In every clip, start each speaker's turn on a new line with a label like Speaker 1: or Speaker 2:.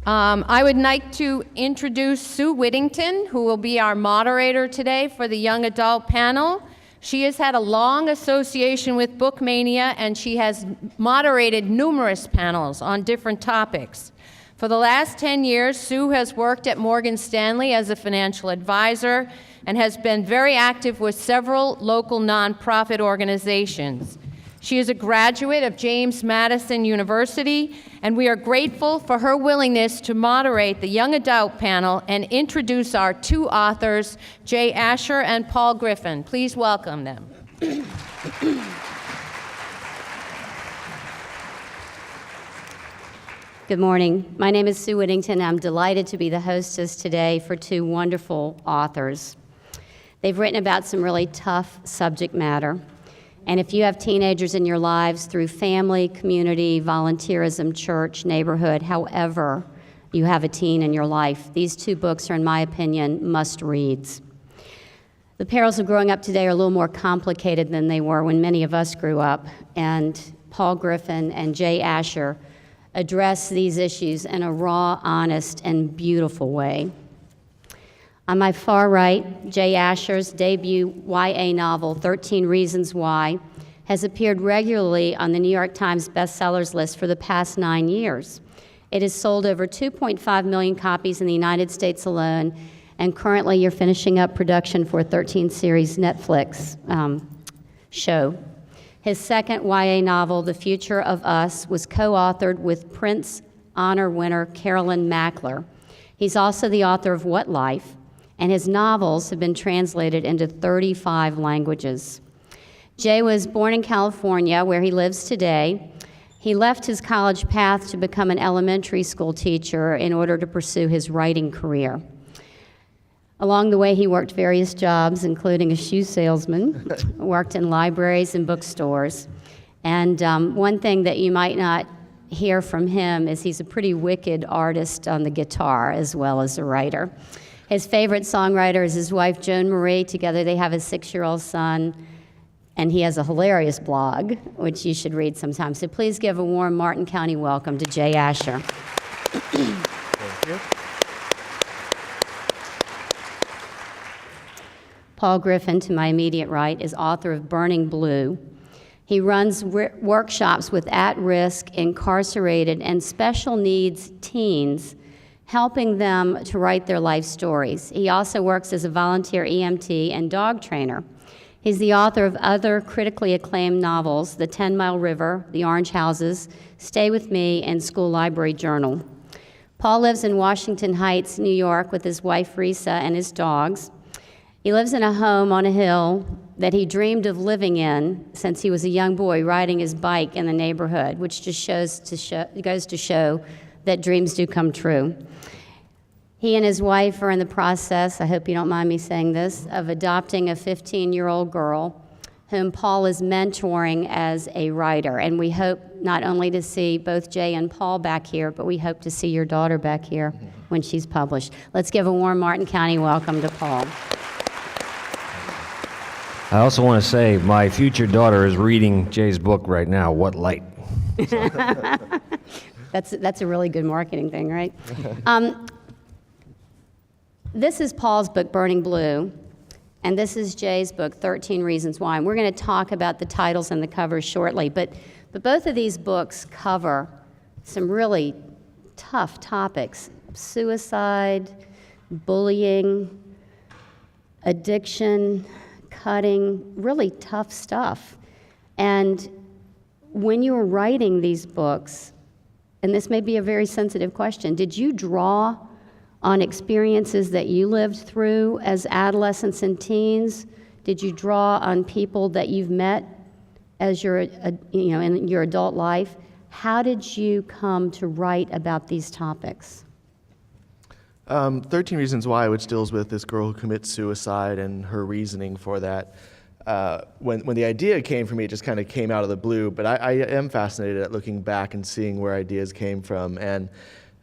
Speaker 1: I would like to introduce Sue Whittington, who will be our moderator today for the young adult panel. She has had a long association with Bookmania, and she has moderated numerous panels on different topics. For the last 10 years, Sue has worked at Morgan Stanley as a financial advisor and has been very active with several local nonprofit organizations. She is a graduate of James Madison University, and we are grateful for her willingness to moderate the young adult panel and introduce our two authors, Jay Asher and Paul Griffin. Please welcome them.
Speaker 2: Good morning. My name is Sue Whittington. I'm delighted to be the hostess today for two wonderful authors. They've written about some really tough subject matter. And if you have teenagers in your lives through family, community, volunteerism, church, neighborhood, however you have a teen in your life, these two books are, in my opinion, must-reads. The perils of growing up today are a little more complicated than they were when many of us grew up, and Paul Griffin and Jay Asher address these issues in a raw, honest, and beautiful way. On my far right, Jay Asher's debut YA novel, 13 Reasons Why, has appeared regularly on the New York Times bestsellers list for the past 9 years. It has sold over 2.5 million copies in the United States alone, and currently you're finishing up production for a 13-series Netflix show. His second YA novel, The Future of Us, was co-authored with Prince Honor winner Carolyn Mackler. He's also the author of What Life, and his novels have been translated into 35 languages. Jay was born in California, where he lives today. He left his college path to become an elementary school teacher in order to pursue his writing career. Along the way, he worked various jobs, including a shoe salesman, worked in libraries and bookstores. And one thing that you might not hear from him is he's a pretty wicked artist on the guitar as well as a writer. His favorite songwriter is his wife, Joan Marie. Together they have a 6-year-old son, and he has a hilarious blog, which you should read sometime. So please give a warm Martin County welcome to Jay Asher.
Speaker 3: Thank you.
Speaker 2: Paul Griffin, to my immediate right, is author of Burning Blue. He runs workshops with at-risk, incarcerated, and special needs teens, helping them to write their life stories. He also works as a volunteer EMT and dog trainer. He's the author of other critically acclaimed novels, The 10 Mile River, The Orange Houses, Stay With Me, and School Library Journal. Paul lives in Washington Heights, New York, with his wife, Risa, and his dogs. He lives in a home on a hill that he dreamed of living in since he was a young boy, riding his bike in the neighborhood, which just goes to show that dreams do come true. He and his wife are in the process, I hope you don't mind me saying this, of adopting a 15-year-old girl whom Paul is mentoring as a writer. And we hope not only to see both Jay and Paul back here, but we hope to see your daughter back here when she's published. Let's give a warm Martin County welcome to Paul.
Speaker 3: I also want to say my future daughter is reading Jay's book right now, What Light.
Speaker 2: That's a really good marketing thing, right? This is Paul's book, Burning Blue, and this is Jay's book, 13 Reasons Why. And we're going to talk about the titles and the covers shortly, but both of these books cover some really tough topics: suicide, bullying, addiction, cutting, really tough stuff. And when you were writing these books, and this may be a very sensitive question, did you draw on experiences that you lived through as adolescents and teens? Did you draw on people that you've met as in your adult life? How did you come to write about these topics?
Speaker 4: 13 Reasons Why, which deals with this girl who commits suicide and her reasoning for that. When the idea came for me, it just kind of came out of the blue, but I am fascinated at looking back and seeing where ideas came from. And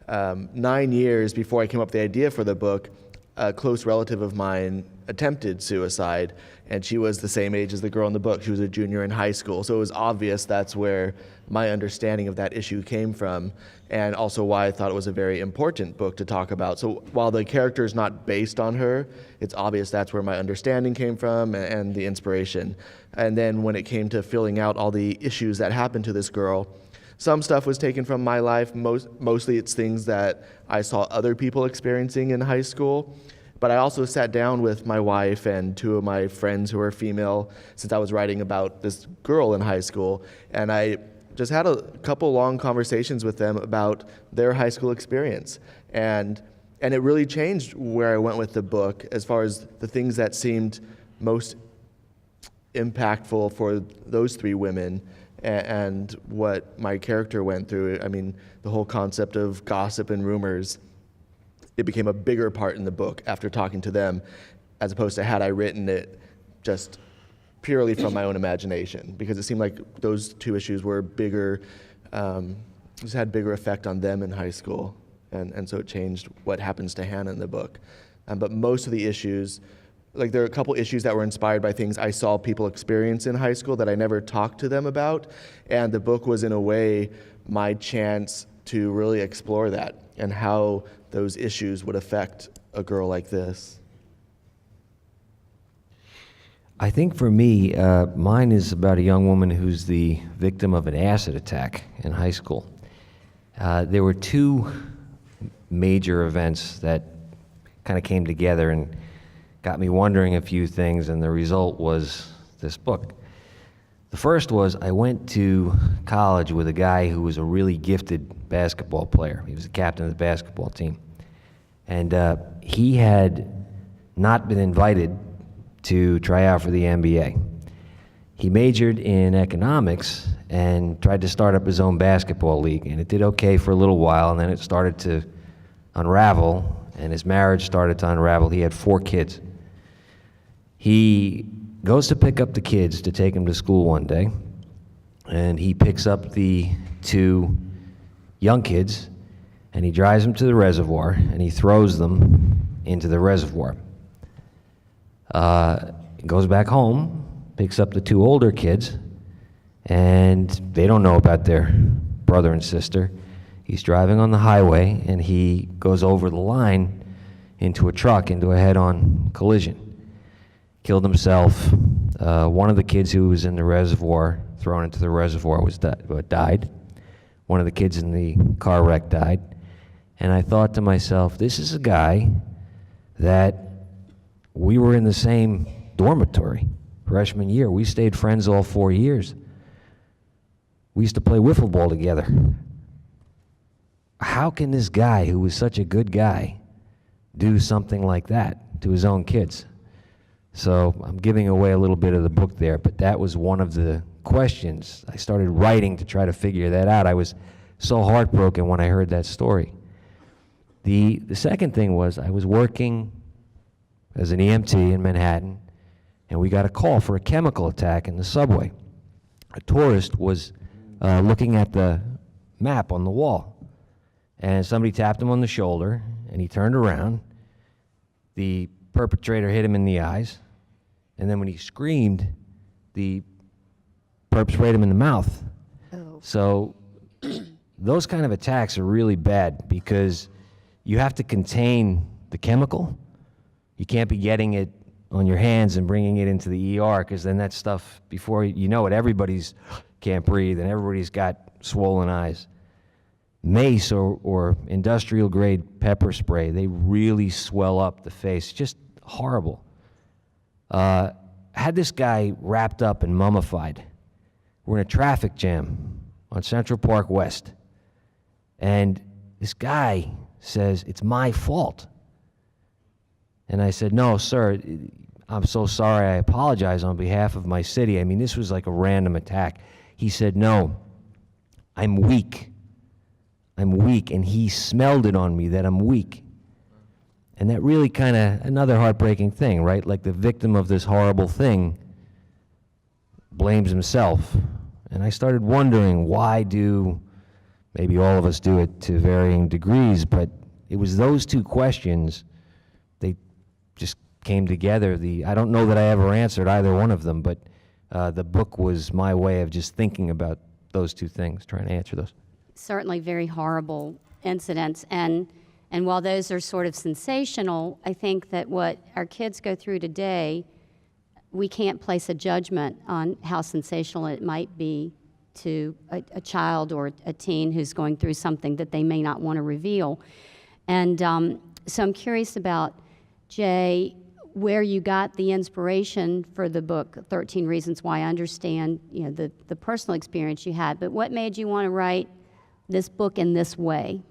Speaker 4: 9 years before I came up with the idea for the book, a close relative of mine attempted suicide, and she was the same age as the girl in the book. She was a junior in high school, so it was obvious that's where my understanding of that issue came from, and also why I thought it was a very important book to talk about. So while the character is not based on her, it's obvious that's where my understanding came from and the inspiration. And then when it came to filling out all the issues that happened to this girl, some stuff was taken from my life. Mostly it's things that I saw other people experiencing in high school. But I also sat down with my wife and two of my friends who are female, since I was writing about this girl in high school, and I just had a couple long conversations with them about their high school experience. And it really changed where I went with the book as far as the things that seemed most impactful for those three women and what my character went through. I mean, the whole concept of gossip and rumors, it became a bigger part in the book after talking to them, as opposed to had I written it just purely from my own imagination, because it seemed like those two issues were bigger, just had bigger effect on them in high school, and so it changed what happens to Hannah in the book. But most of the issues, like there are a couple issues that were inspired by things I saw people experience in high school that I never talked to them about, and the book was in a way my chance to really explore that and how those issues would affect a girl like this.
Speaker 3: I think for me, mine is about a young woman who's the victim of an acid attack in high school. There were two major events that kind of came together and got me wondering a few things, and the result was this book. The first was I went to college with a guy who was a really gifted basketball player. He was the captain of the basketball team. And he had not been invited to try out for the NBA. He majored in economics and tried to start up his own basketball league, and it did okay for a little while, and then it started to unravel, and his marriage started to unravel. He had 4 kids. He goes to pick up the kids to take them to school one day, and he picks up the 2 young kids, and he drives them to the reservoir, and he throws them into the reservoir. Goes back home, picks up the 2 older kids, and they don't know about their brother and sister. He's driving on the highway, and he goes over the line into a truck, into a head-on collision. Killed himself. One of the kids who was in the reservoir, thrown into the reservoir, died. One of the kids in the car wreck died. And I thought to myself, this is a guy that we were in the same dormitory freshman year. We stayed friends all 4 years. We used to play wiffle ball together. How can this guy, who was such a good guy, do something like that to his own kids? So I'm giving away a little bit of the book there, but that was one of the questions. I started writing to try to figure that out. I was so heartbroken when I heard that story. The second thing was I was working as an EMT in Manhattan, and we got a call for a chemical attack in the subway. A tourist was looking at the map on the wall, and somebody tapped him on the shoulder, and he turned around. The perpetrator hit him in the eyes, and then when he screamed, the perp sprayed him in the mouth.
Speaker 2: Oh.
Speaker 3: So those kind of attacks are really bad because you have to contain the chemical. You can't be getting it on your hands and bringing it into the ER, because then that stuff, before you know it, everybody's can't breathe and everybody's got swollen eyes. Mace or industrial grade pepper spray, they really swell up the face. Just horrible. Had this guy wrapped up and mummified. We're in a traffic jam on Central Park West, and this guy says, "It's my fault." And I said, "No, sir, I'm so sorry. I apologize on behalf of my city. I mean, this was like a random attack." He said, "No, I'm weak. I'm weak." And he smelled it on me that I'm weak. And that really kind of, another heartbreaking thing, right? Like the victim of this horrible thing blames himself. And I started wondering, why do, maybe all of us do it to varying degrees, but it was those two questions, they just came together. I don't know that I ever answered either one of them, but the book was my way of just thinking about those two things, trying to answer those.
Speaker 2: Certainly very horrible incidents. And while those are sort of sensational, I think that what our kids go through today, we can't place a judgment on how sensational it might be to a child or a teen who's going through something that they may not want to reveal. And so I'm curious about, Jay, where you got the inspiration for the book, 13 Reasons Why. I understand, the personal experience you had, but what made you want to write this book in this way?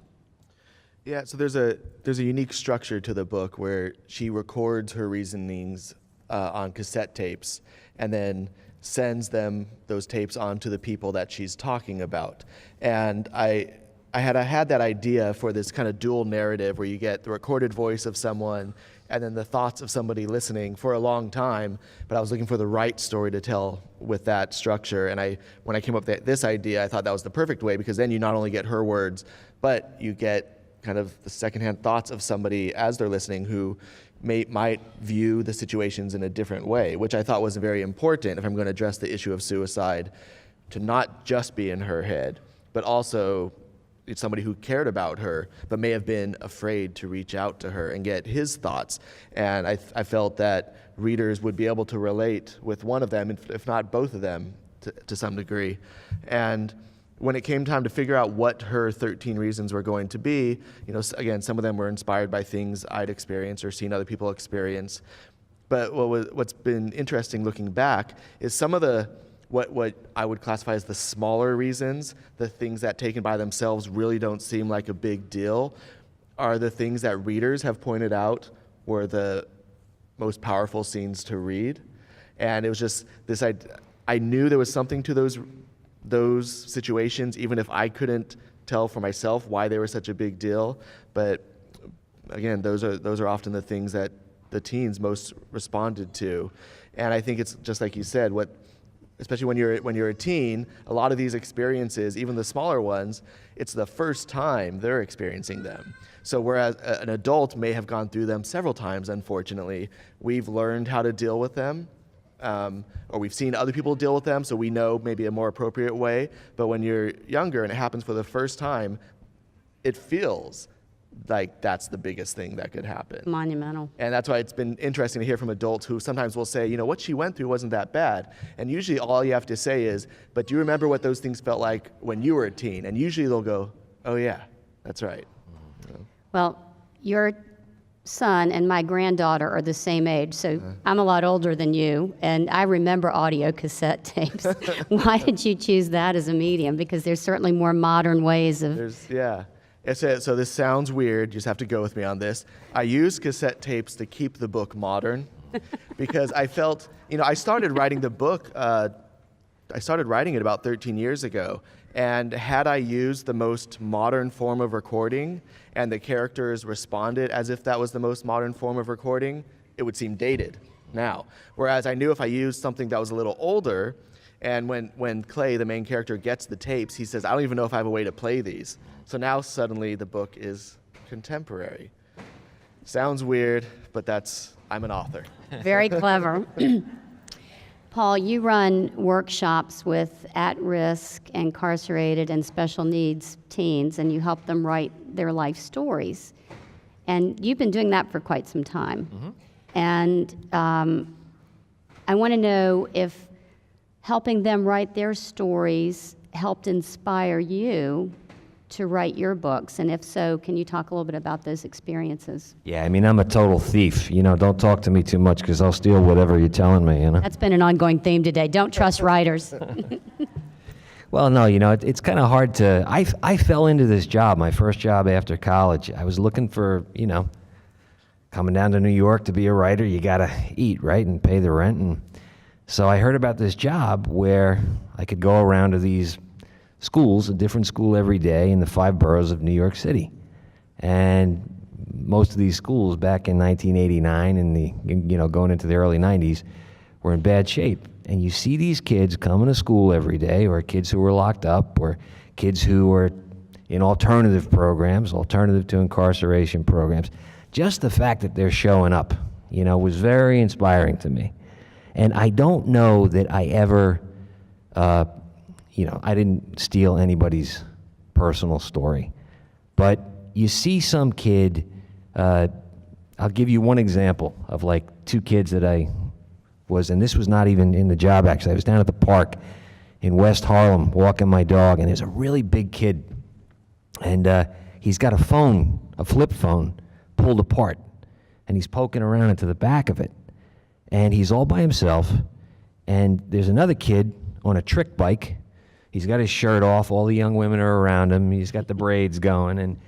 Speaker 4: Yeah, so there's a unique structure to the book where she records her reasonings on cassette tapes and then sends those tapes on to the people that she's talking about. And I had that idea for this kind of dual narrative where you get the recorded voice of someone and then the thoughts of somebody listening for a long time, but I was looking for the right story to tell with that structure. And when I came up with this idea, I thought that was the perfect way, because then you not only get her words, but you get kind of the secondhand thoughts of somebody as they're listening who might view the situations in a different way, which I thought was very important if I'm going to address the issue of suicide, to not just be in her head, but also it's somebody who cared about her, but may have been afraid to reach out to her and get his thoughts. And I felt that readers would be able to relate with one of them, if not both of them, to some degree. And when it came time to figure out what her 13 reasons were going to be, again, some of them were inspired by things I'd experienced or seen other people experience. But what's been interesting looking back is some of what I would classify as the smaller reasons, the things that taken by themselves really don't seem like a big deal, are the things that readers have pointed out were the most powerful scenes to read. And it was just this, I knew there was something to those situations, even if I couldn't tell for myself why they were such a big deal. But again, those are often the things that the teens most responded to. And I think it's just like you said, especially when you're a teen, a lot of these experiences, even the smaller ones, it's the first time they're experiencing them. So whereas an adult may have gone through them several times, unfortunately, we've learned how to deal with them. Or we've seen other people deal with them, so we know maybe a more appropriate way. But when you're younger and it happens for the first time, it feels like that's the biggest thing that could happen.
Speaker 2: Monumental.
Speaker 4: And that's why it's been interesting to hear from adults who sometimes will say, what she went through wasn't that bad. And usually all you have to say is, but do you remember what those things felt like when you were a teen? And usually they'll go, oh yeah, that's right.
Speaker 2: Well, your son and my granddaughter are the same age, so I'm a lot older than you, and I remember audio cassette tapes. Why did you choose that as a medium? Because there's certainly more modern ways of...
Speaker 4: So this sounds weird, you just have to go with me on this. I use cassette tapes to keep the book modern because I felt, I started writing the book, I started writing it about 13 years ago. And had I used the most modern form of recording and the characters responded as if that was the most modern form of recording, it would seem dated now. Whereas I knew if I used something that was a little older, and when Clay, the main character, gets the tapes, he says, I don't even know if I have a way to play these. So now suddenly the book is contemporary. Sounds weird, but I'm an author.
Speaker 2: Very clever. Paul, you run workshops with at-risk, incarcerated, and special needs teens, and you help them write their life stories. And you've been doing that for quite some time. Mm-hmm. And I want to know if helping them write their stories helped inspire you to write your books, and if so, can you talk a little bit about those experiences?
Speaker 3: Yeah, I'm a total thief. Don't talk to me too much because I'll steal whatever you're telling me,
Speaker 2: That's been an ongoing theme today. Don't trust writers.
Speaker 3: Well, no, it's kind of hard to... I fell into this job, my first job after college. I was looking for, coming down to New York to be a writer, you got to eat, right, and pay the rent. And so I heard about this job where I could go around to these schools, a different school every day in the 5 boroughs of New York City. And most of these schools back in 1989 and going into the early 90s were in bad shape. And you see these kids coming to school every day, or kids who were locked up, or kids who were in alternative programs, alternative to incarceration programs. Just the fact that they're showing up, was very inspiring to me. And I don't know that I ever, I didn't steal anybody's personal story. But you see some kid, I'll give you one example of like two kids that I was, and this was not even in the job actually. I was down at the park in West Harlem walking my dog, and there's a really big kid, and he's got a flip phone, pulled apart, and he's poking around into the back of it. And he's all by himself, and there's another kid on a trick bike. He's got his shirt off, all the young women are around him, he's got the braids going, and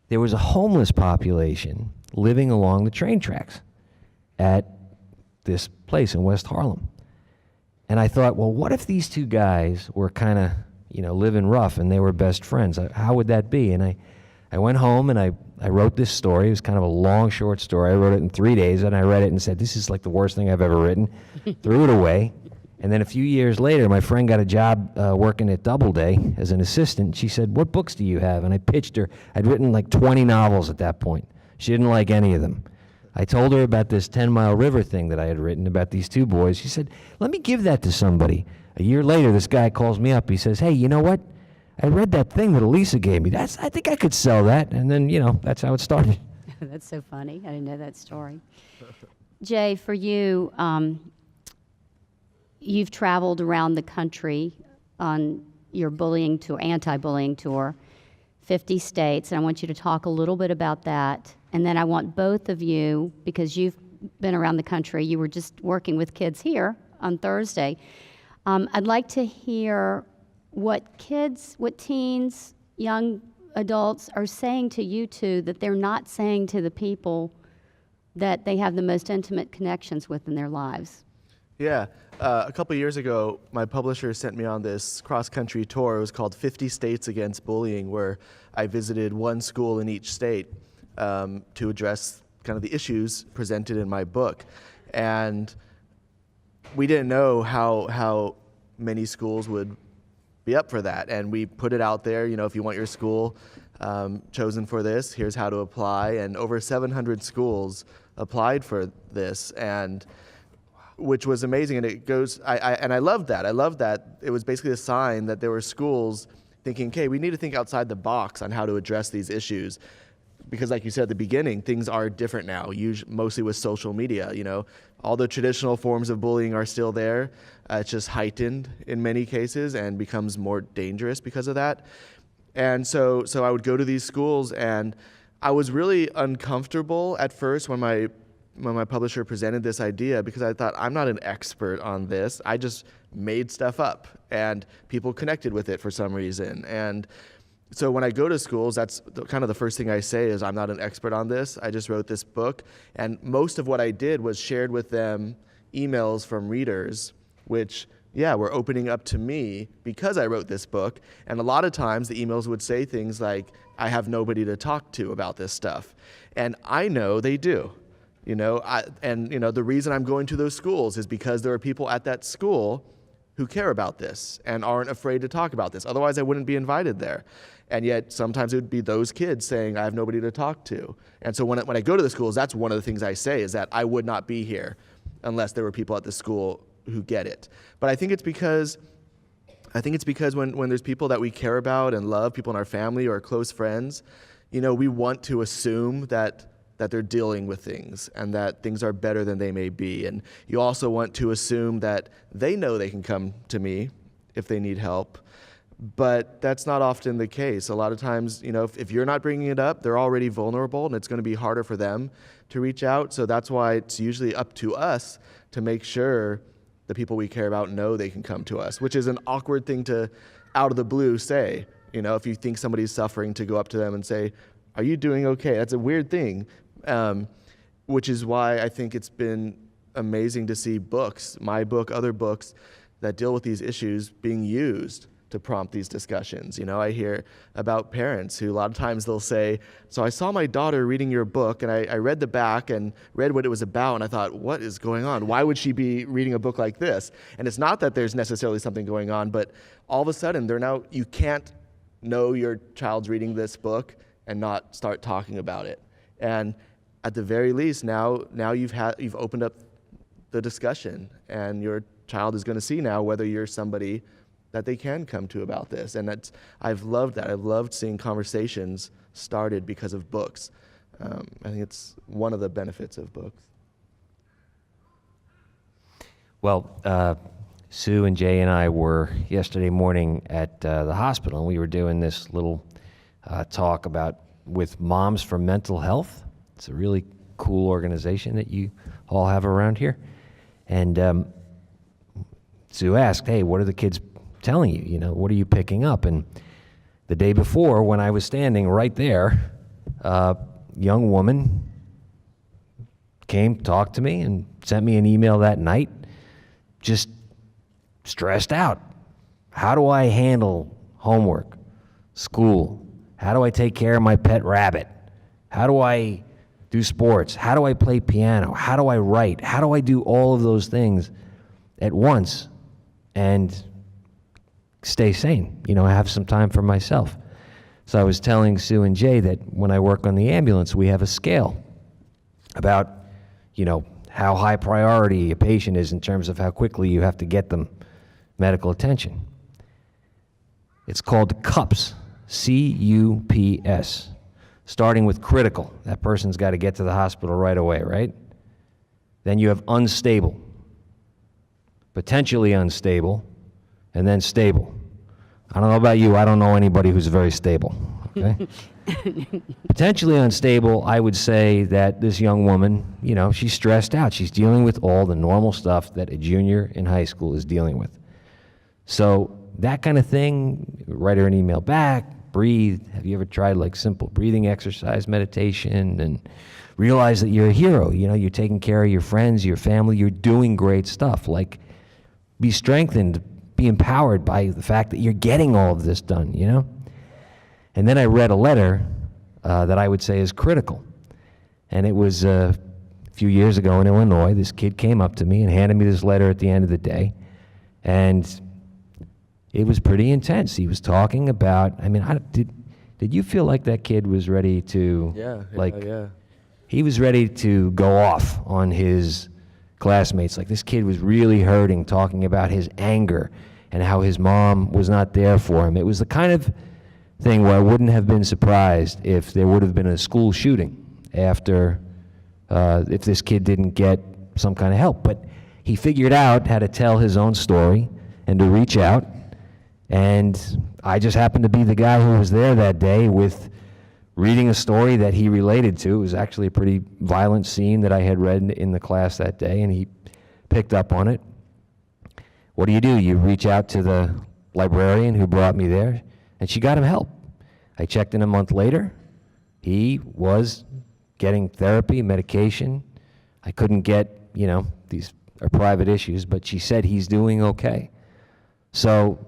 Speaker 3: there was a homeless population living along the train tracks at this place in West Harlem. And I thought, well, what if these two guys were kind of, living rough and they were best friends? How would that be? And I went home and I wrote this story. It was kind of a long, short story. I wrote it in 3 days, and I read it and said, this is like the worst thing I've ever written. Threw it away. And then a few years later, my friend got a job working at Doubleday as an assistant. She said, what books do you have? And I pitched her. I'd written like 20 novels at that point. She didn't like any of them. I told her about this 10 Mile River thing that I had written about these two boys. She said, let me give that to somebody. A year later, this guy calls me up. He says, hey, you know what? I read that thing that Elisa gave me. I think I could sell that. And then, that's how it started.
Speaker 2: That's so funny. I didn't know that story. Jay, for you, you've traveled around the country on your bullying tour, anti-bullying tour, 50 states, and I want you to talk a little bit about that. And then I want both of you, because you've been around the country, you were just working with kids here on Thursday. I'd like to hear what teens, young adults are saying to you two that they're not saying to the people that they have the most intimate connections with in their lives.
Speaker 4: Yeah. A couple years ago, my publisher sent me on this cross-country tour. It was called 50 States Against Bullying, where I visited one school in each state to address kind of the issues presented in my book. And we didn't know how many schools would be up for that. And we put it out there, if you want your school chosen for this, here's how to apply. And over 700 schools applied for this, and which was amazing. And it goes, I loved that. I loved that it was basically a sign that there were schools thinking, okay, we need to think outside the box on how to address these issues. Because like you said at the beginning, things are different now, mostly with social media. All the traditional forms of bullying are still there. It's just heightened in many cases and becomes more dangerous because of that. And so I would go to these schools, and I was really uncomfortable at first when my publisher presented this idea, because I thought, I'm not an expert on this. I just made stuff up, and people connected with it for some reason. And so when I go to schools, that's kind of the first thing I say is, I'm not an expert on this. I just wrote this book. And most of what I did was shared with them emails from readers, which, were opening up to me because I wrote this book. And a lot of times the emails would say things like, I have nobody to talk to about this stuff. And I know they do. The reason I'm going to those schools is because there are people at that school who care about this and aren't afraid to talk about this. Otherwise, I wouldn't be invited there. And yet, sometimes it would be those kids saying, I have nobody to talk to. And so when I go to the schools, that's one of the things I say, is that I would not be here unless there were people at the school who get it. But I think it's because when there's people that we care about and love, people in our family or close friends, we want to assume that they're dealing with things and that things are better than they may be. And you also want to assume that they know they can come to me if they need help. But that's not often the case. A lot of times, if you're not bringing it up, they're already vulnerable, and it's going to be harder for them to reach out. So that's why it's usually up to us to make sure the people we care about know they can come to us, which is an awkward thing to, out of the blue, say. If you think somebody's suffering, to go up to them and say, are you doing okay? That's a weird thing. Which is why I think it's been amazing to see books, my book, other books that deal with these issues being used to prompt these discussions. I hear about parents who a lot of times they'll say, so I saw my daughter reading your book, and I read the back and read what it was about, and I thought, what is going on? Why would she be reading a book like this? And it's not that there's necessarily something going on, but all of a sudden you can't know your child's reading this book and not start talking about it. And at the very least, now you've opened up the discussion, and your child is going to see now whether you're somebody that they can come to about this. And I've loved that. I've loved seeing conversations started because of books. I think it's one of the benefits of books.
Speaker 3: Well, Sue and Jay and I were yesterday morning at the hospital, and we were doing this little talk with Moms for Mental Health. It's a really cool organization that you all have around here. And Sue asked, hey, what are the kids telling you? You know, what are you picking up? And the day before, when I was standing right there, a young woman came, talked to me, and sent me an email that night, just stressed out. How do I handle homework, school? How do I take care of my pet rabbit? How do I do sports? How do I play piano? How do I write? How do I do all of those things at once and stay sane? You know, have some time for myself. So I was telling Sue and Jay that when I work on the ambulance, we have a scale about, you know, how high priority a patient is in terms of how quickly you have to get them medical attention. It's called CUPS, C-U-P-S, starting with critical. That person's got to get to the hospital right away, right? Then you have unstable, potentially unstable, and then stable. I don't know about you, I don't know anybody who's very stable, okay? Potentially unstable, I would say that this young woman, you know, she's stressed out. She's dealing with all the normal stuff that a junior in high school is dealing with. So that kind of thing, write her an email back, breathe. Have you ever tried like simple breathing exercise, meditation, and realize that you're a hero? You know, you're taking care of your friends, your family, you're doing great stuff. Like, be strengthened, be empowered by the fact that you're getting all of this done, you know? And then I read a letter that I would say is critical. And it was a few years ago in Illinois. This kid came up to me and handed me this letter at the end of the day. And it was pretty intense. He was talking about, I mean, did you feel like that kid was ready to,
Speaker 4: Yeah.
Speaker 3: he was ready to go off on his classmates. Like, this kid was really hurting, talking about his anger and how his mom was not there for him. It was the kind of thing where I wouldn't have been surprised if there would have been a school shooting after, if this kid didn't get some kind of help. But he figured out how to tell his own story and to reach out. And I just happened to be the guy who was there that day with reading a story that he related to. It was actually a pretty violent scene that I had read in the class that day, and he picked up on it. What do? You reach out to the librarian who brought me there, and she got him help. I checked in a month later. He was getting therapy, medication. I couldn't get, you know, these are private issues, but she said he's doing okay. So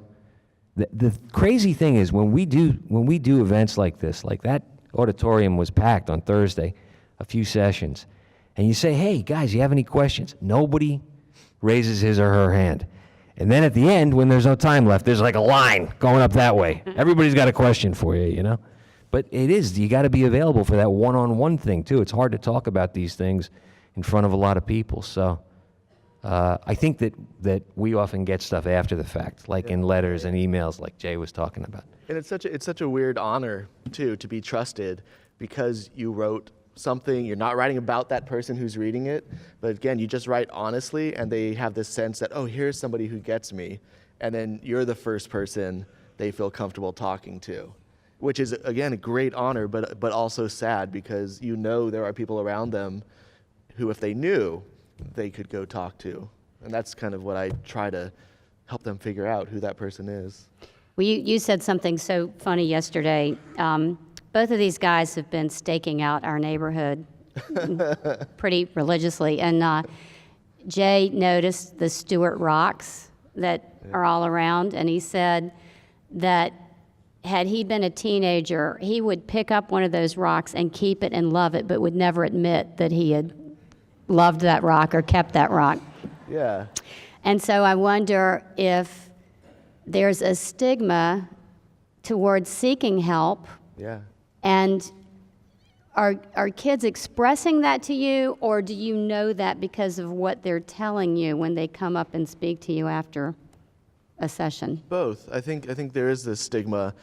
Speaker 3: the crazy thing is when we do events like this, like that auditorium was packed on Thursday, a few sessions, and you say, hey, guys, you have any questions? Nobody raises his or her hand. And then at the end, when there's no time left, there's like a line going up that way. Everybody's got a question for you, you know? But it is, you got to be available for that one-on-one thing, too. It's hard to talk about these things in front of a lot of people. So I think that we often get stuff after the fact, like in letters and emails like Jay was talking about.
Speaker 4: And it's such a weird honor, too, to be trusted because you wrote something. You're not writing about that person who's reading it, but again, you just write honestly, and they have this sense that, oh, here's somebody who gets me, and then you're the first person they feel comfortable talking to, which is, again, a great honor, but also sad because you know there are people around them who, if they knew, they could go talk to. And that's kind of what I try to help them figure out, who that person is.
Speaker 2: Well, you said something so funny yesterday. Both of these guys have been staking out our neighborhood pretty religiously. And Jay noticed the Stewart rocks that are all around, and he said that had he been a teenager, he would pick up one of those rocks and keep it and love it, but would never admit that he had loved that rock or kept that rock.
Speaker 4: Yeah.
Speaker 2: And so I wonder if there's a stigma towards seeking help.
Speaker 4: Yeah.
Speaker 2: And are kids expressing that to you, or do you know that because of what they're telling you when they come up and speak to you after a session?
Speaker 4: Both. I think there is this stigma.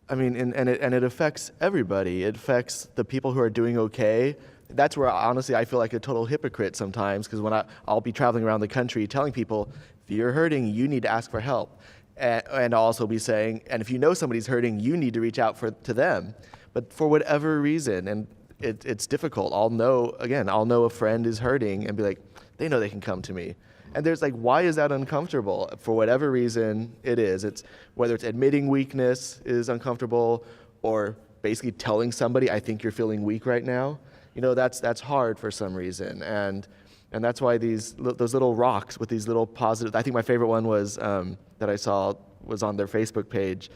Speaker 4: I mean, and it affects everybody. It affects the people who are doing okay. That's where, honestly, I feel like a total hypocrite sometimes, because when I'll be traveling around the country telling people, if you're hurting, you need to ask for help. And I'll also be saying, and if you know somebody's hurting, you need to reach out to them. But for whatever reason, and it's difficult, I'll know a friend is hurting and be like, they know they can come to me. And there's like, why is that uncomfortable? For whatever reason it is. It's whether it's admitting weakness is uncomfortable, or basically telling somebody, I think you're feeling weak right now. That's hard for some reason. And that's why those little rocks with these little positive, I think my favorite one was, that I saw was on their Facebook page,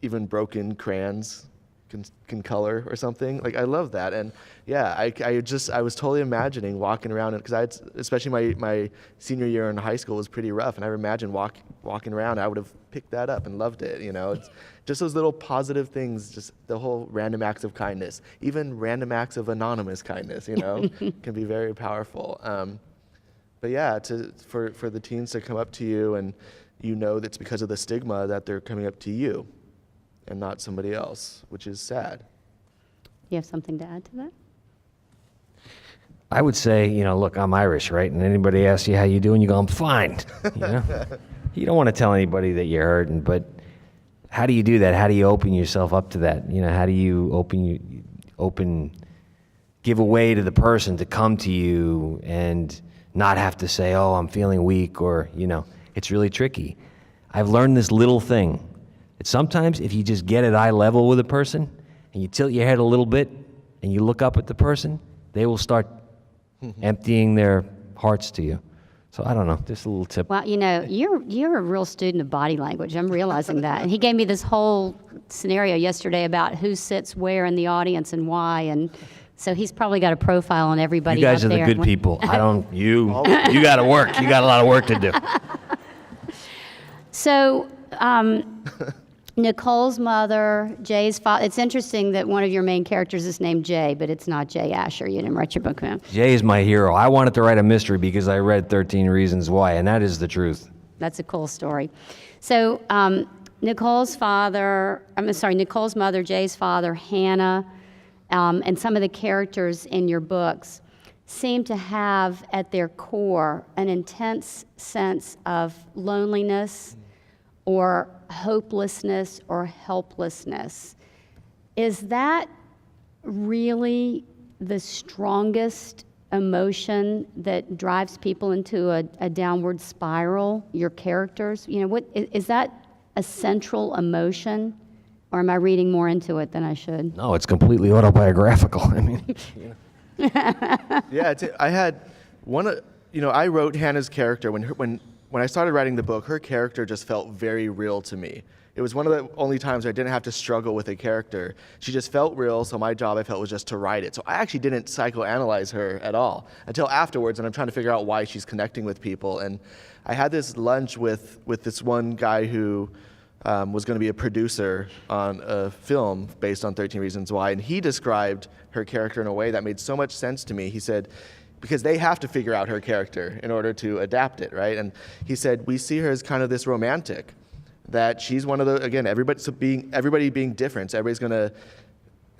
Speaker 4: even broken crayons can color or something. Like, I love that. And yeah, I was totally imagining walking around, because especially my senior year in high school was pretty rough, and I imagine walking around, I would have picked that up and loved it. It's just those little positive things, just the whole random acts of kindness, even random acts of anonymous kindness, can be very powerful. But yeah, for the teens to come up to you, and that's because of the stigma that they're coming up to you and not somebody else, which is sad.
Speaker 2: You have something to add to that?
Speaker 3: I would say, look, I'm Irish, right? And anybody asks you how you doing, you go, I'm fine. You don't want to tell anybody that you're hurting, but how do you do that? How do you open yourself up to that? How do you give a way to the person to come to you and not have to say, oh, I'm feeling weak, or, it's really tricky. I've learned this little thing. That sometimes if you just get at eye level with a person and you tilt your head a little bit and you look up at the person, they will start emptying their hearts to you. So I don't know, just a little tip.
Speaker 2: Well, you're a real student of body language. I'm realizing that. And he gave me this whole scenario yesterday about who sits where in the audience and why, and so he's probably got a profile on everybody.
Speaker 3: You guys
Speaker 2: out
Speaker 3: are the
Speaker 2: there.
Speaker 3: good people. You got to work. You got a lot of work to do.
Speaker 2: So, Nicole's mother, Jay's father. It's interesting that one of your main characters is named Jay, but it's not Jay Asher. You didn't write your book, man.
Speaker 3: Jay is my hero. I wanted to write a mystery because I read 13 Reasons Why, and that is the truth.
Speaker 2: That's a cool story. So, Nicole's mother, Jay's father, Hannah, and some of the characters in your books seem to have at their core an intense sense of loneliness or hopelessness or helplessness. Is that really the strongest emotion that drives people into a downward spiral, your characters? What is that a central emotion, or am I reading more into it than I should?
Speaker 3: No, it's completely autobiographical. I mean,
Speaker 4: Yeah, I had one. I wrote Hannah's character when I started writing the book. Her character just felt very real to me. It was one of the only times I didn't have to struggle with a character. She just felt real, so my job, I felt, was just to write it. So I actually didn't psychoanalyze her at all until afterwards, and I'm trying to figure out why she's connecting with people. And I had this lunch with this one guy who was going to be a producer on a film based on 13 Reasons Why, and he described her character in a way that made so much sense to me. He said, because they have to figure out her character in order to adapt it, right? And he said, we see her as kind of this romantic, that she's one of the, again, everybody being different. So everybody's going to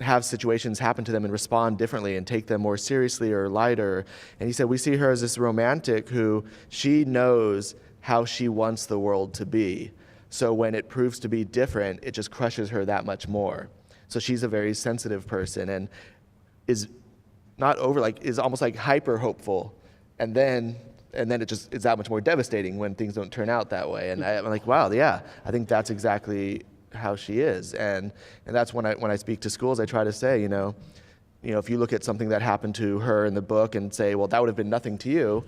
Speaker 4: have situations happen to them and respond differently and take them more seriously or lighter. And he said, we see her as this romantic who she knows how she wants the world to be. So when it proves to be different, it just crushes her that much more. So she's a very sensitive person and is not is almost like hyper hopeful. And then it just is that much more devastating when things don't turn out that way. And I'm like, wow, yeah, I think that's exactly how she is. And that's when I speak to schools, I try to say, if you look at something that happened to her in the book and say, well, that would have been nothing to you.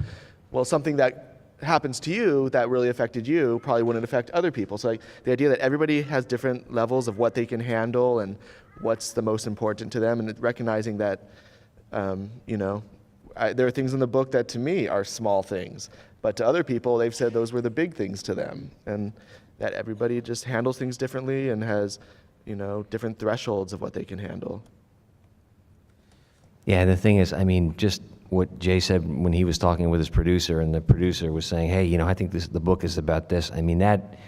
Speaker 4: Well, something that happens to you that really affected you probably wouldn't affect other people. So the idea that everybody has different levels of what they can handle and what's the most important to them, and recognizing that, there are things in the book that to me are small things, but to other people, they've said those were the big things to them, and that everybody just handles things differently and has, different thresholds of what they can handle.
Speaker 3: Yeah, the thing is, I mean, just what Jay said when he was talking with his producer, and the producer was saying, hey, I think the book is about this. I mean, that,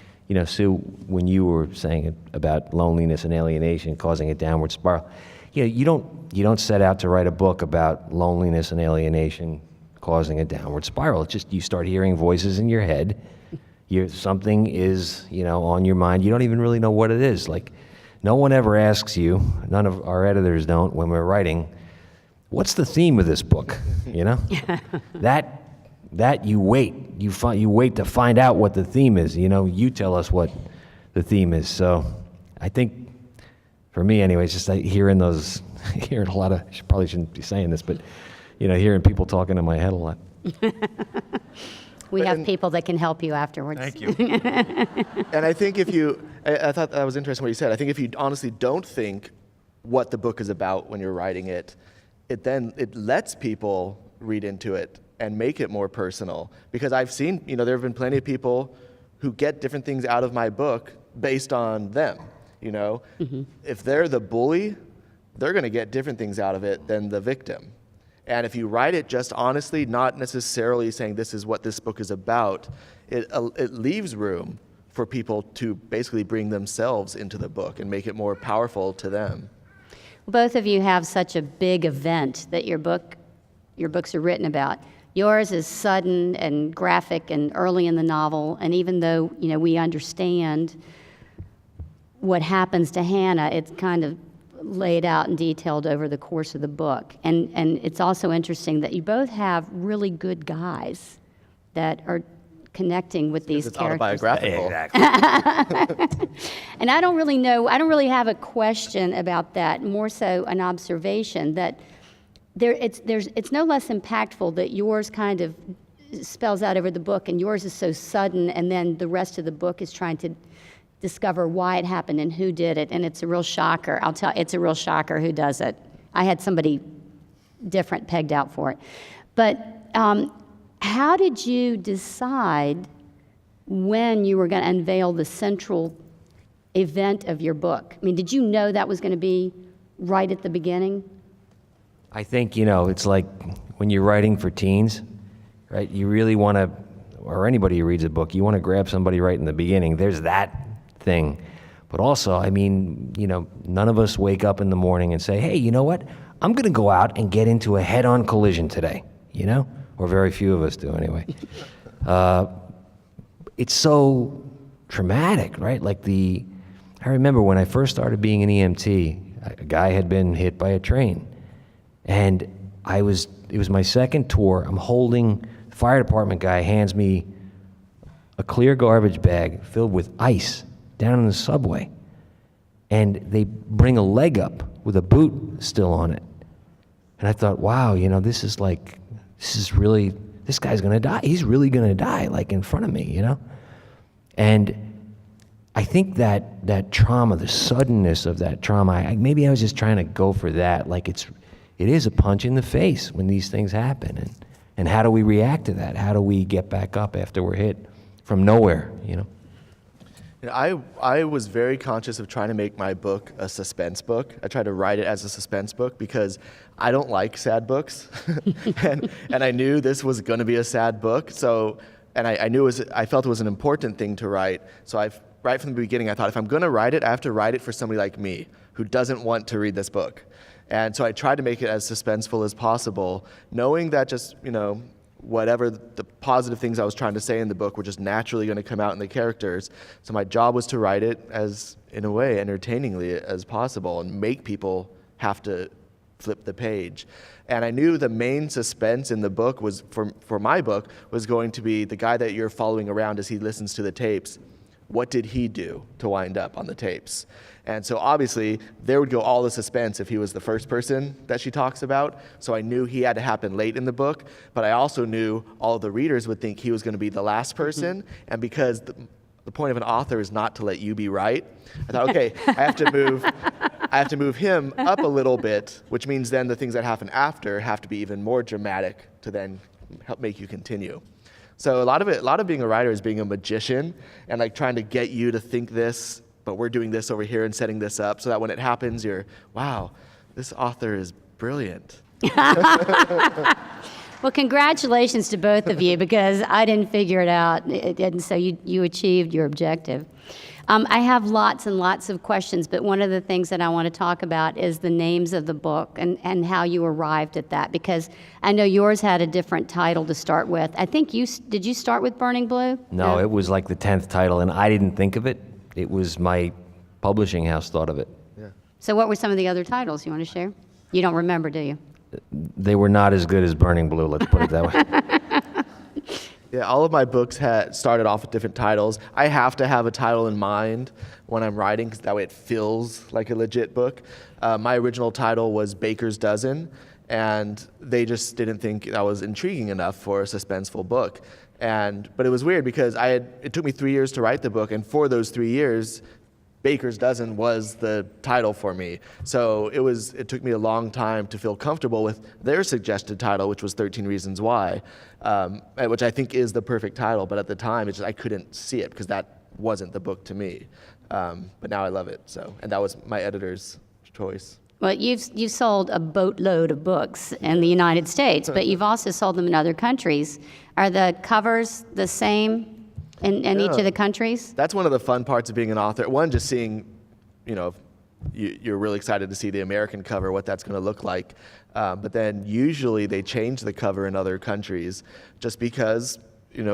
Speaker 3: Sue, when you were saying about loneliness and alienation causing a downward spiral, you don't set out to write a book about loneliness and alienation causing a downward spiral. It's just you start hearing voices in your head. Something is, on your mind. You don't even really know what it is. Like, no one ever asks you, none of our editors don't, when we're writing, what's the theme of this book? That you wait. You wait to find out what the theme is. You tell us what the theme is. So I think, for me anyway, it's just hearing a lot of, I probably shouldn't be saying this, but, hearing people talking in my head a lot.
Speaker 2: We have people that can help you afterwards.
Speaker 5: Thank you.
Speaker 4: And I think I thought that was interesting what you said. I think if you honestly don't think what the book is about when you're writing it, it lets people read into it and make it more personal. Because I've seen, there have been plenty of people who get different things out of my book based on them. If they're the bully, they're going to get different things out of it than the victim. And if you write it just honestly, not necessarily saying this is what this book is about, it leaves room for people to basically bring themselves into the book and make it more powerful to them.
Speaker 2: Both of you have such a big event that your books are written about. Yours is sudden and graphic and early in the novel, and even though we understand what happens to Hannah, it's kind of laid out and detailed over the course of the book. And it's also interesting that you both have really good guys that are connecting with these
Speaker 4: It's
Speaker 2: characters.
Speaker 4: autobiographical.
Speaker 3: Exactly.
Speaker 2: And I don't really have a question about that, more so an observation that it's no less impactful that yours kind of spells out over the book and yours is so sudden, and then the rest of the book is trying to discover why it happened and who did it, and it's a real shocker. It's a real shocker who does it. I had somebody different pegged out for it. But how did you decide when you were going to unveil the central event of your book? I mean, did you know that was going to be right at the beginning?
Speaker 3: I think, it's like when you're writing for teens, right? You really want to, or anybody who reads a book, you want to grab somebody right in the beginning. There's that thing. But also, I mean, none of us wake up in the morning and say, hey, you know what? I'm going to go out and get into a head-on collision today, Or very few of us do anyway. It's so traumatic, right? I remember when I first started being an EMT, a guy had been hit by a train. And it was my second tour. I'm holding, the fire department guy hands me a clear garbage bag filled with ice down in the subway. And they bring a leg up with a boot still on it. And I thought, wow, this is really, this guy's going to die. He's really going to die, in front of me, And I think that trauma, the suddenness of that trauma, maybe I was just trying to go for that. It is a punch in the face when these things happen. And how do we react to that? How do we get back up after we're hit from nowhere,
Speaker 4: I was very conscious of trying to make my book a suspense book. I tried to write it as a suspense book because I don't like sad books. and I knew this was going to be a sad book. So, and I felt it was an important thing to write. So right from the beginning, I thought if I'm going to write it, I have to write it for somebody like me who doesn't want to read this book. And so I tried to make it as suspenseful as possible, knowing that just, whatever the positive things I was trying to say in the book were just naturally going to come out in the characters. So my job was to write it as, in a way, entertainingly as possible and make people have to flip the page. And I knew the main suspense in the book was, for my book, was going to be the guy that you're following around as he listens to the tapes. What did he do to wind up on the tapes? And so obviously there would go all the suspense if he was the first person that she talks about. So I knew he had to happen late in the book, but I also knew all of the readers would think he was going to be the last person. And because the point of an author is not to let you be right, I thought, okay, I have to move him up a little bit, which means then the things that happen after have to be even more dramatic to then help make you continue. So a lot of being a writer is being a magician and trying to get you to think this, but we're doing this over here and setting this up so that when it happens, you're, wow, this author is brilliant.
Speaker 2: Well, congratulations to both of you, because I didn't figure it out, and so you achieved your objective. I have lots and lots of questions, but one of the things that I want to talk about is the names of the book and how you arrived at that, because I know yours had a different title to start with. I think did you start with Burning Blue?
Speaker 3: No, it was like the 10th title, and I didn't think of it. It was my publishing house thought of it.
Speaker 2: So what were some of the other titles you want to share? You don't remember, do you?
Speaker 3: They were not as good as Burning Blue, let's put it that way.
Speaker 4: Yeah, all of my books had started off with different titles. I have to have a title in mind when I'm writing, because that way it feels like a legit book. My original title was Baker's Dozen, and they just didn't think that was intriguing enough for a suspenseful book. But it was weird because it took me 3 years to write the book, and for those 3 years, Baker's Dozen was the title for me. So it took me a long time to feel comfortable with their suggested title, which was 13 Reasons Why, which I think is the perfect title. But at the time, I couldn't see it because that wasn't the book to me. But now I love it. And that was my editor's choice.
Speaker 2: Well, you've sold a boatload of books in the United States, but you've also sold them in other countries. Are the covers the same in each of the countries?
Speaker 4: That's one of the fun parts of being an author. One, just seeing, you're really excited to see the American cover, what that's going to look like. But then usually they change the cover in other countries just because,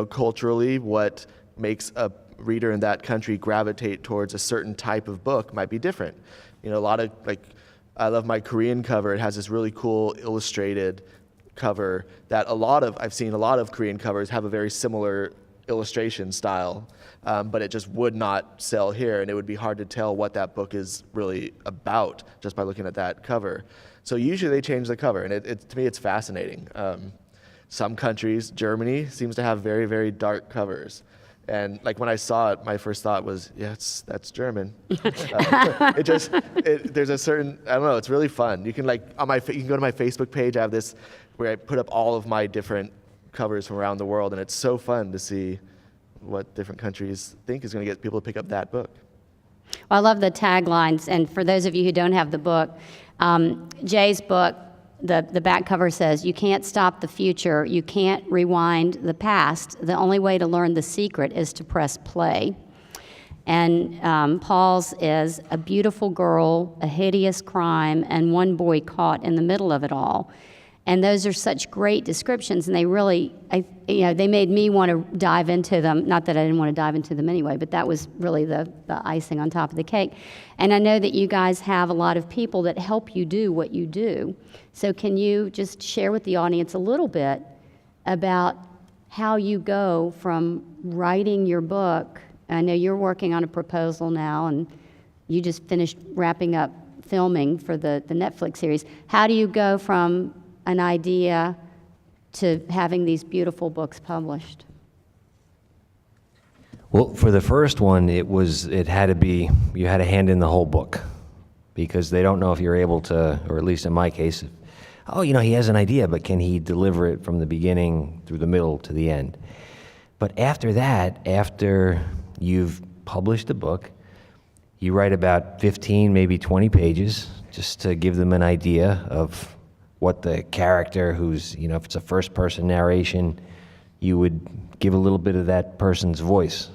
Speaker 4: culturally what makes a reader in that country gravitate towards a certain type of book might be different. A lot of, I love my Korean cover. It has this really cool illustrated cover that I've seen a lot of Korean covers have a very similar illustration style, but it just would not sell here, and it would be hard to tell what that book is really about just by looking at that cover. So usually they change the cover, and to me it's fascinating. Some countries, Germany, seems to have very, very dark covers. And when I saw it, my first thought was, yes, that's German. There's a certain, I don't know, it's really fun. You can you can go to my Facebook page. I have this where I put up all of my different covers from around the world, and it's so fun to see what different countries think is going to get people to pick up that book.
Speaker 2: Well, I love the taglines, and for those of you who don't have the book, Jay's book, the back cover says, "You can't stop the future, you can't rewind the past. The only way to learn the secret is to press play." And Paul's is a beautiful girl, a hideous crime, and one boy caught in the middle of it all. And those are such great descriptions, and they really, they made me want to dive into them. Not that I didn't want to dive into them anyway, but that was really the icing on top of the cake. And I know that you guys have a lot of people that help you do what you do. So can you just share with the audience a little bit about how you go from writing your book? I know you're working on a proposal now, and you just finished wrapping up filming for the Netflix series. How do you go from an idea to having these beautiful books published?
Speaker 3: Well, for the first one, it had to be, you had to hand in the whole book, because they don't know if you're able to, or at least in my case, he has an idea, but can he deliver it from the beginning through the middle to the end? But after that, after you've published the book, you write about 15, maybe 20 pages, just to give them an idea of what the character who's, if it's a first-person narration, you would give a little bit of that person's voice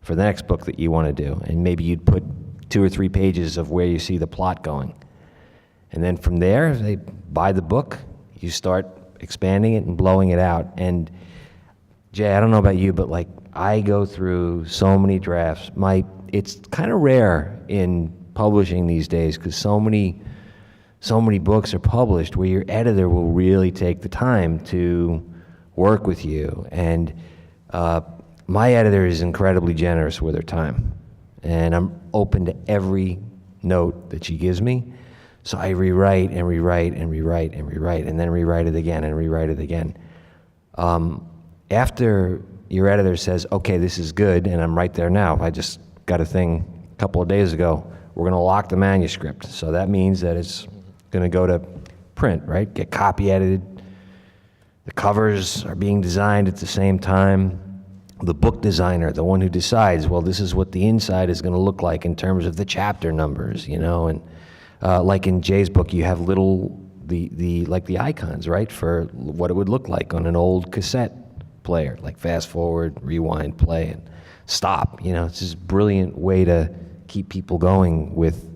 Speaker 3: for the next book that you want to do. And maybe you'd put 2 or 3 pages of where you see the plot going. And then from there, they buy the book, you start expanding it and blowing it out. And Jay, I don't know about you, but I go through so many drafts. It's kind of rare in publishing these days, because so many books are published where your editor will really take the time to work with you. And my editor is incredibly generous with her time. And I'm open to every note that she gives me. So I rewrite and rewrite and rewrite and rewrite, and then rewrite it again and rewrite it again. After your editor says, okay, this is good, and I'm right there now. I just got a thing a couple of days ago. We're going to lock the manuscript. So that means that it's going to go to print, right? Get copy edited. The covers are being designed at the same time. The book designer, the one who decides, well, this is what the inside is going to look like in terms of the chapter numbers, and like in Jay's book, you have little the icons, right, for what it would look like on an old cassette player, like fast forward, rewind, play, and stop. It's just a brilliant way to keep people going with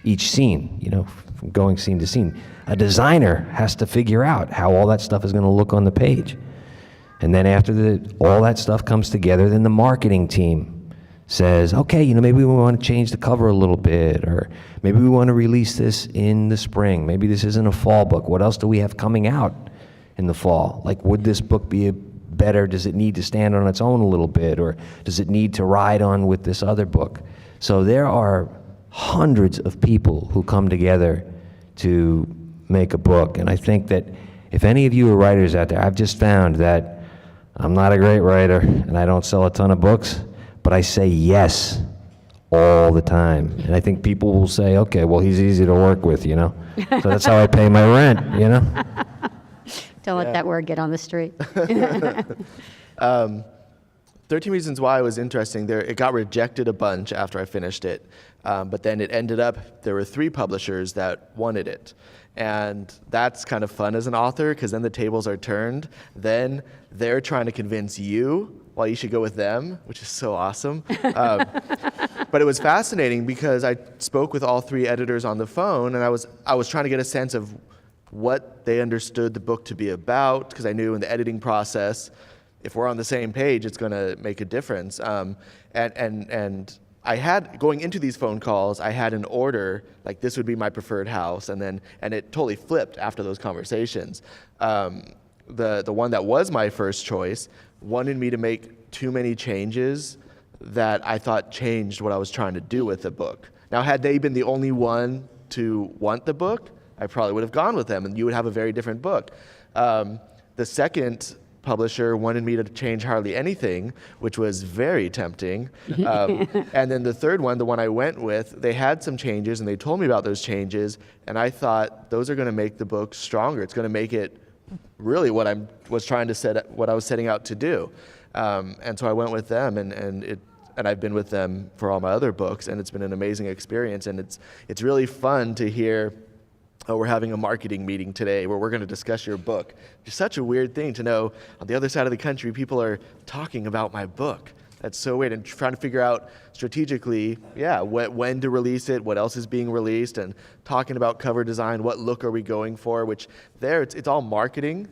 Speaker 3: each scene, from going scene to scene. A designer has to figure out how all that stuff is going to look on the page. And then after all that stuff comes together, then the marketing team says, okay, maybe we want to change the cover a little bit, or maybe we want to release this in the spring. Maybe this isn't a fall book. What else do we have coming out in the fall? Like, would this book be better? Does it need to stand on its own a little bit, or does it need to ride on with this other book? So there are hundreds of people who come together to make a book. And I think that if any of you are writers out there, I've just found that I'm not a great writer and I don't sell a ton of books, but I say yes all the time. And I think people will say, okay, well, he's easy to work with, So that's how I pay my rent,
Speaker 2: Don't let that word get on the street.
Speaker 4: 13 Reasons Why was interesting. It got rejected a bunch after I finished it, but then it ended up, there were 3 publishers that wanted it. And that's kind of fun as an author, because then the tables are turned. Then they're trying to convince you why you should go with them, which is so awesome. But it was fascinating because I spoke with all 3 editors on the phone, and I was trying to get a sense of what they understood the book to be about, because I knew in the editing process, if we're on the same page, it's going to make a difference. And I had, going into these phone calls, I had an order, like this would be my preferred house, and it totally flipped after those conversations. The one that was my first choice wanted me to make too many changes that I thought changed what I was trying to do with the book. Now, had they been the only one to want the book, I probably would have gone with them, and you would have a very different book. The second publisher wanted me to change hardly anything, which was very tempting. And then the third one, the one I went with, they had some changes, and they told me about those changes, and I thought those are going to make the book stronger. It's going to make it really what I was setting out to do. And so I went with them, and I've been with them for all my other books, and it's been an amazing experience. And it's really fun to hear, oh, we're having a marketing meeting today where we're going to discuss your book. It's such a weird thing to know on the other side of the country, people are talking about my book. That's so weird. And trying to figure out strategically, when to release it, what else is being released, and talking about cover design, what look are we going for, which it's all marketing,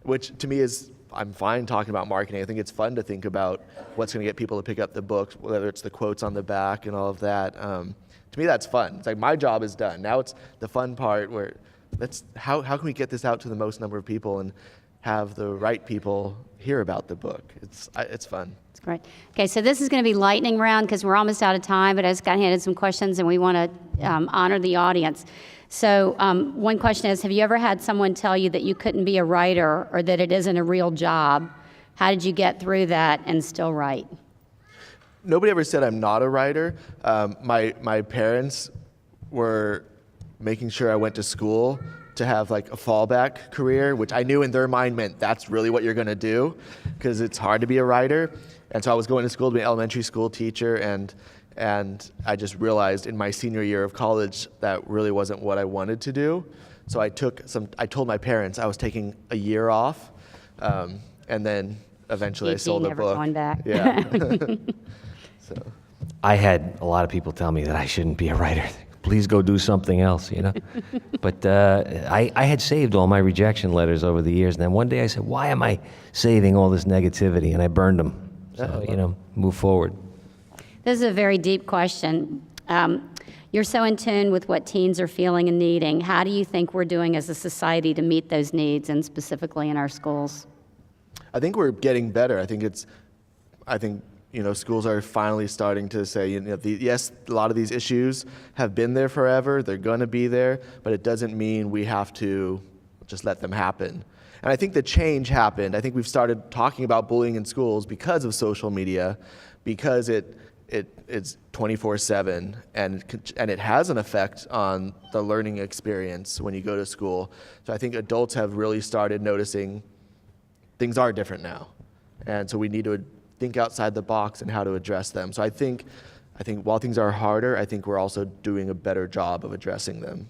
Speaker 4: which to me is, I'm fine talking about marketing. I think it's fun to think about what's going to get people to pick up the book, whether it's the quotes on the back and all of that. To me, that's fun. It's like my job is done. Now it's the fun part where how can we get this out to the most number of people and have the right people hear about the book? It's fun.
Speaker 2: That's great. Okay, so this is going to be lightning round because we're almost out of time, but I just got handed some questions and we want to honor the audience. So one question is, have you ever had someone tell you that you couldn't be a writer or that it isn't a real job? How did you get through that and still write?
Speaker 4: Nobody ever said I'm not a writer. My parents were making sure I went to school to have like a fallback career, which I knew in their mind meant that's really what you're going to do, because it's hard to be a writer. And so I was going to school to be an elementary school teacher, and I just realized in my senior year of college that really wasn't what I wanted to do. So I told my parents I was taking a year off, and then eventually I sold the book.
Speaker 2: Going back.
Speaker 4: Yeah. So.
Speaker 3: I had a lot of people tell me that I shouldn't be a writer. Please go do something else, But I had saved all my rejection letters over the years, and then one day I said, why am I saving all this negativity? And I burned them. So, move forward.
Speaker 2: This is a very deep question. You're so in tune with what teens are feeling and needing. How do you think we're doing as a society to meet those needs, and specifically in our schools?
Speaker 4: I think we're getting better. I think schools are finally starting to say, yes, a lot of these issues have been there forever. They're going to be there, but it doesn't mean we have to just let them happen. And I think the change happened. I think we've started talking about bullying in schools because of social media, because it's 24/7, and it has an effect on the learning experience when you go to school. So I think adults have really started noticing things are different now, and so we need to think outside the box and how to address them. So I think while things are harder, I think we're also doing a better job of addressing them.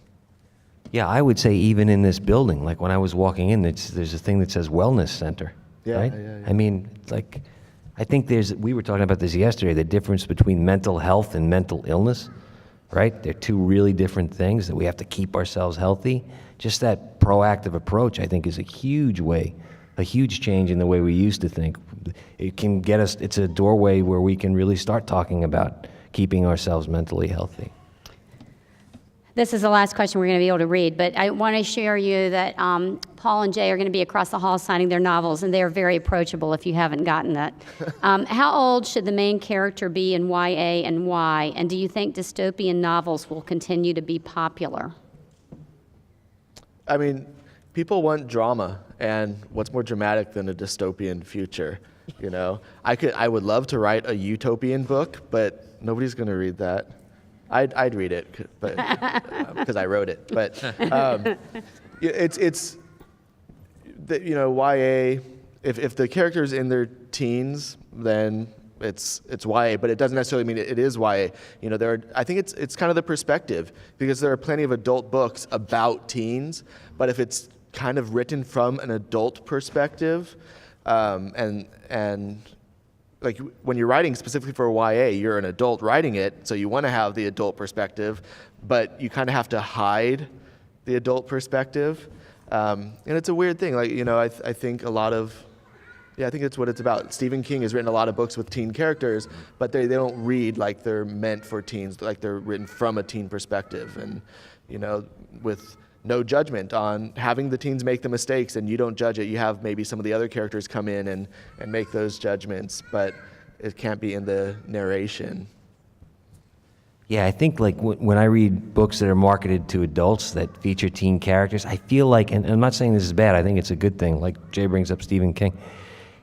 Speaker 3: Yeah, I would say even in this building, like when I was walking in, there's a thing that says Wellness Center,
Speaker 4: Yeah,
Speaker 3: right?
Speaker 4: yeah, yeah.
Speaker 3: I mean, like, I think we were talking about this yesterday, the difference between mental health and mental illness, right? They're two really different things that we have to keep ourselves healthy. Just that proactive approach, I think, is a huge change in the way we used to think. It can get us, it's a doorway where we can really start talking about keeping ourselves mentally healthy.
Speaker 2: This is the last question we're going to be able to read, but I want to share you that Paul and Jay are going to be across the hall signing their novels, and they are very approachable if you haven't gotten that. How old should the main character be in YA and why? And do you think dystopian novels will continue to be popular?
Speaker 4: I mean, people want drama, and what's more dramatic than a dystopian future? You know, I would love to write a utopian book, but nobody's going to read that. I'd read it, but because I wrote it. But it's you know, YA. If the character's in their teens, then it's YA, but it doesn't necessarily mean it is YA. You know, I think it's kind of the perspective, because there are plenty of adult books about teens, but if it's kind of written from an adult perspective, and like when you're writing specifically for YA, you're an adult writing it, so you want to have the adult perspective, but you kind of have to hide the adult perspective, and it's a weird thing. Like, you know, I think I think it's what it's about. Stephen King has written a lot of books with teen characters, but they don't read like they're meant for teens, like they're written from a teen perspective, and you know, with no judgment on having the teens make the mistakes, and you don't judge it. You have maybe some of the other characters come in and make those judgments, but it can't be in the narration.
Speaker 3: Yeah, I think like when I read books that are marketed to adults that feature teen characters, I feel like, and I'm not saying this is bad, I think it's a good thing, like Jay brings up Stephen King,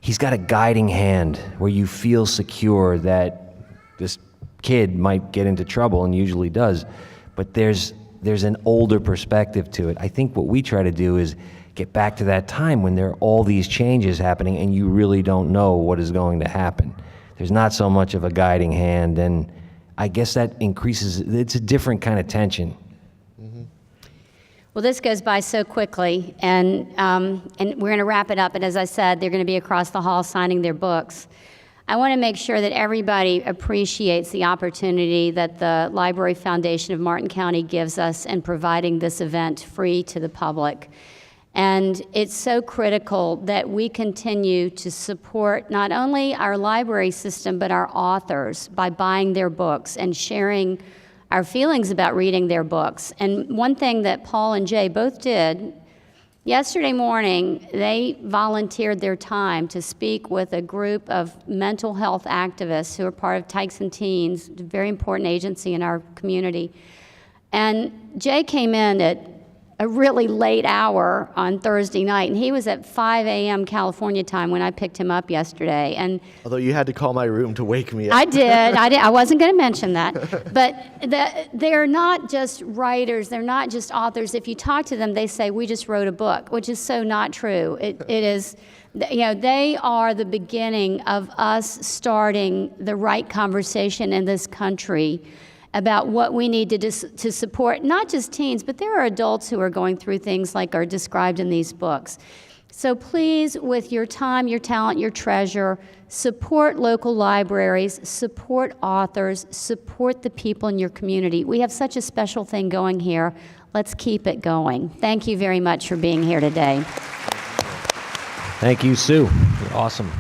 Speaker 3: he's got a guiding hand where you feel secure that this kid might get into trouble, and usually does, but there's an older perspective to it. I think what we try to do is get back to that time when there are all these changes happening and you really don't know what is going to happen. There's not so much of a guiding hand, and I guess that increases, it's a different kind of tension.
Speaker 4: Mm-hmm.
Speaker 2: Well, this goes by so quickly, and we're going to wrap it up, and as I said, they're going to be across the hall signing their books. I want to make sure that everybody appreciates the opportunity that the Library Foundation of Martin County gives us in providing this event free to the public. And it's so critical that we continue to support not only our library system, but our authors by buying their books and sharing our feelings about reading their books. And one thing that Paul and Jay both did, yesterday morning, they volunteered their time to speak with a group of mental health activists who are part of Tykes and Teens, a very important agency in our community. And Jay came in at a really late hour on Thursday night, and he was at 5 a.m. California time when I picked him up yesterday. And
Speaker 4: Although you had to call my room to wake me up.
Speaker 2: I did. I wasn't going to mention that. But they're not just writers. They're not just authors. If you talk to them, they say, we just wrote a book, which is so not true. It is, you know, they are the beginning of us starting the right conversation in this country about what we need to support not just teens, but there are adults who are going through things like are described in these books. So please, with your time, your talent, your treasure, support local libraries, support authors, support the people in your community. We have such a special thing going here. Let's keep it going. Thank you very much for being here today.
Speaker 3: Thank you, Sue. You're awesome.